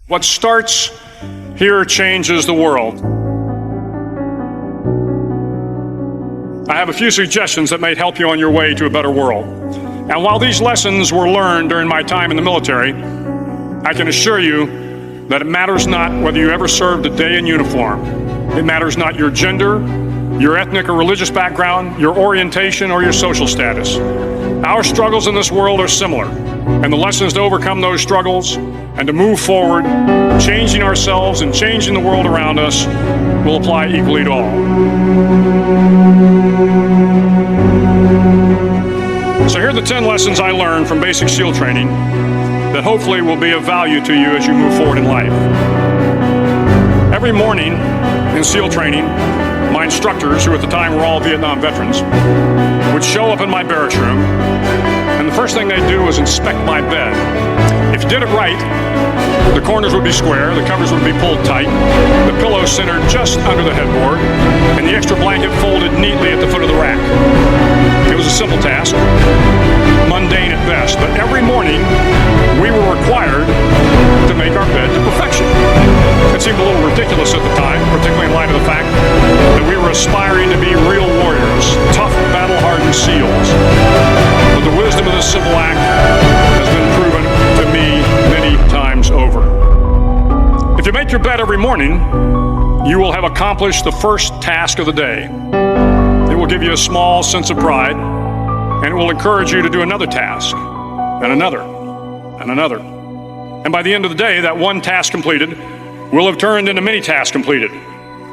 What starts here changes the world. I have a few suggestions that may help you on your way to a better world. And while these lessons were learned during my time in the military, I can assure you that it matters not whether you ever served a day in uniform. It matters not your gender, your ethnic or religious background, your orientation, or your social status. Our struggles in this world are similar, and the lessons to overcome those struggles and to move forward, changing ourselves and changing the world around us, will apply equally to all. So here are the 10 lessons I learned from basic SEAL training that hopefully will be of value to you as you move forward in life. Every morning in SEAL training, my instructors, who at the time were all Vietnam veterans, would show up in my barracks room, and the first thing they'd do was inspect my bed. If you did it right, the corners would be square, the covers would be pulled tight, the pillow centered just under the headboard, and the extra blanket folded neatly at the foot of the rack. It was a simple task, mundane at best, but every morning we were required to make our bed to perfection. It seemed a little ridiculous at the time, particularly in light of the fact that we were aspiring to be real warriors, tough, battle-hardened SEALs. But the wisdom of this simple act has been proven to me many times over. If you make your bed every morning, you will have accomplished the first task of the day. It will give you a small sense of pride, and it will encourage you to do another task, and another, and another. And by the end of the day, that one task completed will have turned into many tasks completed.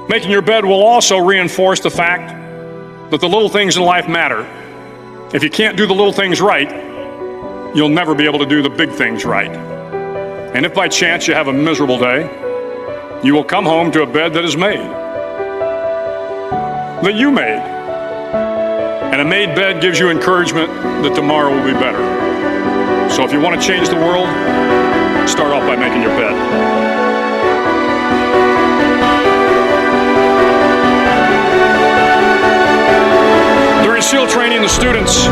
Making your bed will also reinforce the fact that the little things in life matter. If you can't do the little things right, you'll never be able to do the big things right. And if by chance you have a miserable day, you will come home to a bed that is made, that you made. And a made bed gives you encouragement that tomorrow will be better. So if you want to change the world, start off by making your bed. During SEAL training, the students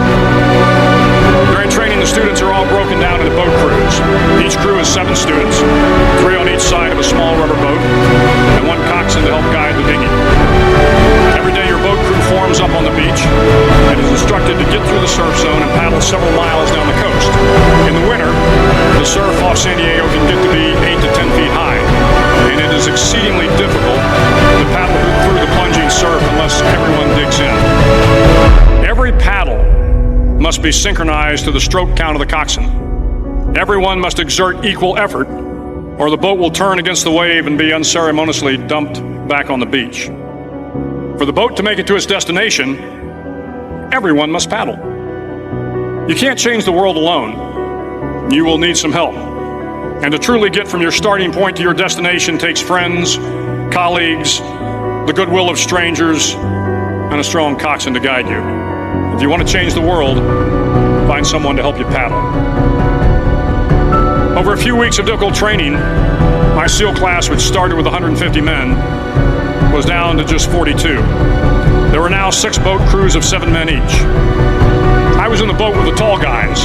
are all broken down into boat crews. Each crew is 7 students, 3 on each side of a small rubber boat, and 1 coxswain to help guide the dinghy. Every day your boat crew forms up on the beach and is instructed to get through the surf zone and paddle several miles down the coast. In the winter, the surf off San Diego can get to be 8 to 10 feet high, and it is exceedingly difficult to paddle through the plunging surf unless everyone digs in. Every paddle must be synchronized to the stroke count of the coxswain. Everyone must exert equal effort, or the boat will turn against the wave and be unceremoniously dumped back on the beach. For the boat to make it to its destination, everyone must paddle. You can't change the world alone. You will need some help. And to truly get from your starting point to your destination takes friends, colleagues, the goodwill of strangers, and a strong coxswain to guide you. If you want to change the world, find someone to help you paddle. Over a few weeks of difficult training, my SEAL class, which started with 150 men, was down to just 42. There were now 6 boat crews of 7 men each. I was in the boat with the tall guys,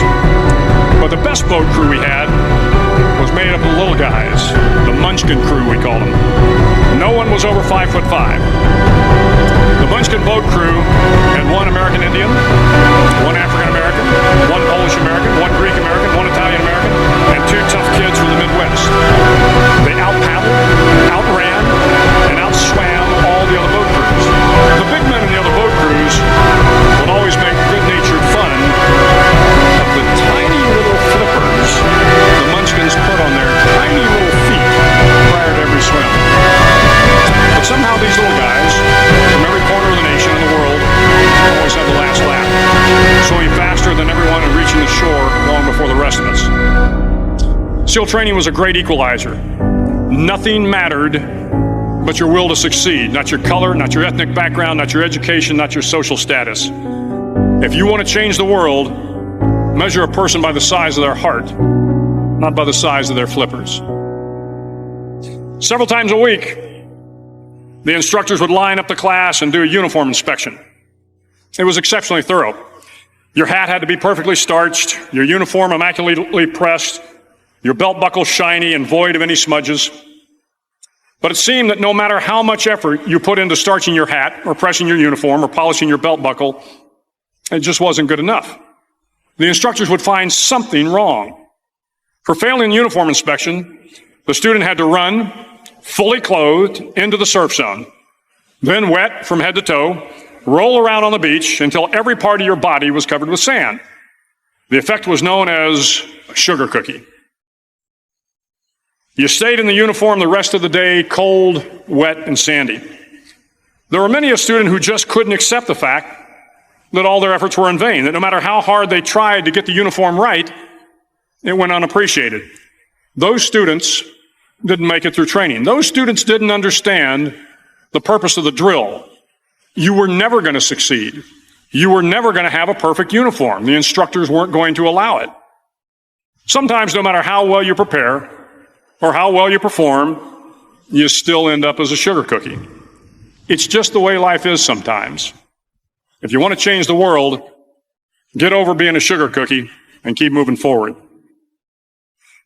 but the best boat crew we had was made up of the little guys, the Munchkin crew we called them. No one was over 5'5". The Munchkin boat crew had 1 American Indian, 1 African American, 1 Polish American, 1 Greek American, 1 Italian American, and 2 tough kids from the Midwest. They out-paddled, outran, and out-swam all the other boat crews. The big men in the other boat crews would always make good-natured fun of the tiny little flippers the Munchkins put on their tiny little feet prior to every swim. But somehow these little guys, from every corner of the nation and the world, always had the last lap, swimming faster than everyone and reaching the shore long before the rest of us. SEAL training was a great equalizer. Nothing mattered but your will to succeed, not your color, not your ethnic background, not your education, not your social status. If you want to change the world, measure a person by the size of their heart, not by the size of their flippers. Several times a week, the instructors would line up the class and do a uniform inspection. It was exceptionally thorough. Your hat had to be perfectly starched, your uniform immaculately pressed, your belt buckle shiny and void of any smudges. But it seemed that no matter how much effort you put into starching your hat or pressing your uniform or polishing your belt buckle, it just wasn't good enough. The instructors would find something wrong. For failing the uniform inspection, the student had to run, fully clothed, into the surf zone, then wet from head to toe, roll around on the beach until every part of your body was covered with sand. The effect was known as a sugar cookie. You stayed in the uniform the rest of the day, cold, wet, and sandy. There were many a student who just couldn't accept the fact that all their efforts were in vain, that no matter how hard they tried to get the uniform right, it went unappreciated. Those students didn't make it through training. Those students didn't understand the purpose of the drill. You were never going to succeed. You were never going to have a perfect uniform. The instructors weren't going to allow it. Sometimes, no matter how well you prepare or how well you perform, you still end up as a sugar cookie. It's just the way life is sometimes. If you want to change the world, get over being a sugar cookie and keep moving forward.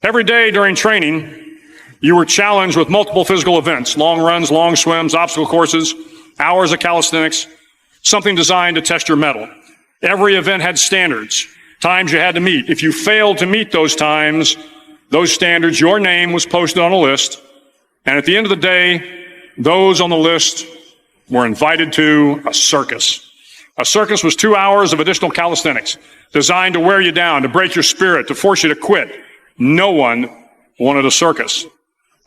Every day during training, you were challenged with multiple physical events, long runs, long swims, obstacle courses, hours of calisthenics, something designed to test your mettle. Every event had standards, times you had to meet. If you failed to meet those times, those standards, your name was posted on a list, and at the end of the day, those on the list were invited to a circus. A circus was 2 hours of additional calisthenics, designed to wear you down, to break your spirit, to force you to quit. No one wanted a circus.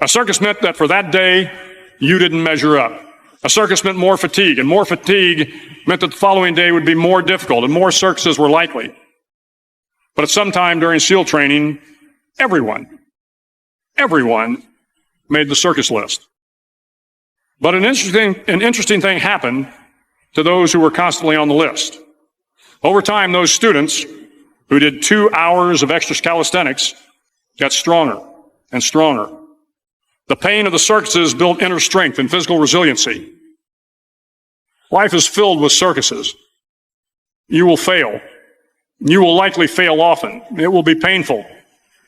A circus meant that for that day, you didn't measure up. A circus meant more fatigue, and more fatigue meant that the following day would be more difficult, and more circuses were likely. But at some time during SEAL training, everyone made the circus list. But an interesting thing happened to those who were constantly on the list. Over time, those students who did 2 hours of extra calisthenics got stronger and stronger. The pain of the circuses built inner strength and physical resiliency. Life is filled with circuses. You will fail. You will likely fail often. It will be painful.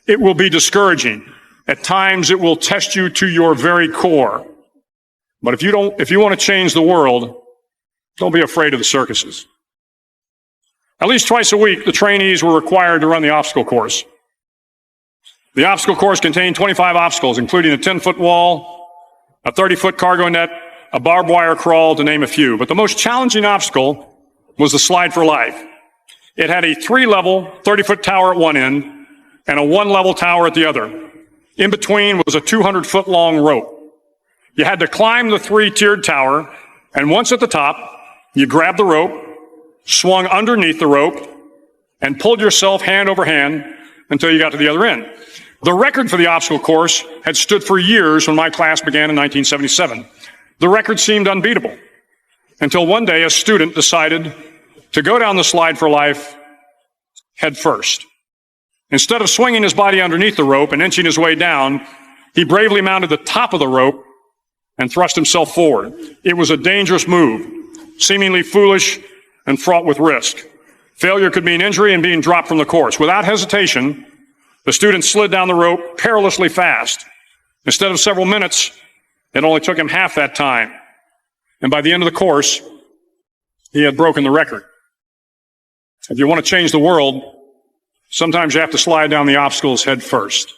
It will be discouraging. At times, it will test you to your very core. But if you want to change the world, don't be afraid of the circuses. At least twice a week, the trainees were required to run the obstacle course. The obstacle course contained 25 obstacles, including a 10-foot wall, a 30-foot cargo net, a barbed wire crawl, to name a few. But the most challenging obstacle was the slide for life. It had a 3-level, 30-foot tower at one end and a 1-level tower at the other. In between was a 200-foot-long rope. You had to climb the 3-tiered tower, and once at the top, you grabbed the rope, swung underneath the rope, and pulled yourself hand over hand until you got to the other end. The record for the obstacle course had stood for years when my class began in 1977. The record seemed unbeatable until one day a student decided to go down the slide for life head first. Instead of swinging his body underneath the rope and inching his way down, he bravely mounted the top of the rope and thrust himself forward. It was a dangerous move, seemingly foolish and fraught with risk. Failure could mean injury and being dropped from the course. Without hesitation, the student slid down the rope perilously fast. Instead of several minutes, it only took him half that time. And by the end of the course, he had broken the record. If you want to change the world, sometimes you have to slide down the obstacles head first.